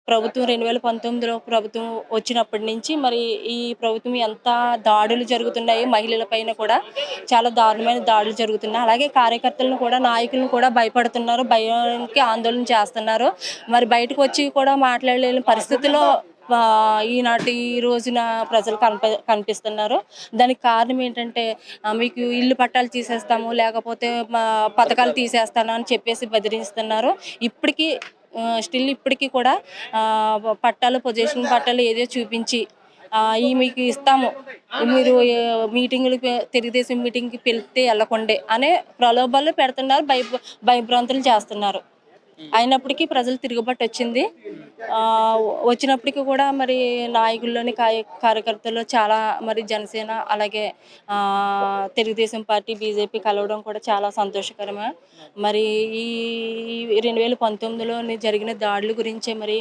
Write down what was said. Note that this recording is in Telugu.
ప్రభుత్వం 2019లో ప్రభుత్వం వచ్చినప్పటి నుంచి మరి ఈ ప్రభుత్వం ఎంత దాడులు జరుగుతున్నాయి మహిళల పైన కూడా చాలా దారుణమైన దాడులు జరుగుతున్నాయి. అలాగే కార్యకర్తలను కూడా నాయకులను కూడా భయపడుతున్నారు. భయానికి ఆందోళన చేస్తున్నారు. మరి బయటకు వచ్చి కూడా మాట్లాడలేని పరిస్థితిలో ఈనాటి ఈ రోజున ప్రజలు కనిపిస్తున్నారు. దానికి కారణం ఏంటంటే మీకు ఇల్లు పట్టాలు తీసేస్తాము, లేకపోతే పథకాలు తీసేస్తాను అని చెప్పేసి బెదిరిస్తున్నారు. ఇప్పటికీ స్టిల్ ఇప్పటికీ కూడా పట్టాలు పొజిషన్ పట్టాలు ఏదో చూపించి ఇవి మీకు ఇస్తాము, మీరు మీటింగులకి తెలుగుదేశం మీటింగ్కి పిలిస్తే వెళ్ళకండి అనే ప్రలోభాలు పెడుతున్నారు, భయభ్రాంతులు చేస్తున్నారు. అయినప్పటికీ ప్రజలు తిరుగుబాటు వచ్చింది. వచ్చినప్పటికీ కూడా మరి నాయకుల్లోని కార్యకర్తల్లో చాలా మరి జనసేన అలాగే తెలుగుదేశం పార్టీ బీజేపీ కలవడం కూడా చాలా సంతోషకరమే. మరి ఈ 2019లో జరిగిన దాడుల గురించే మరి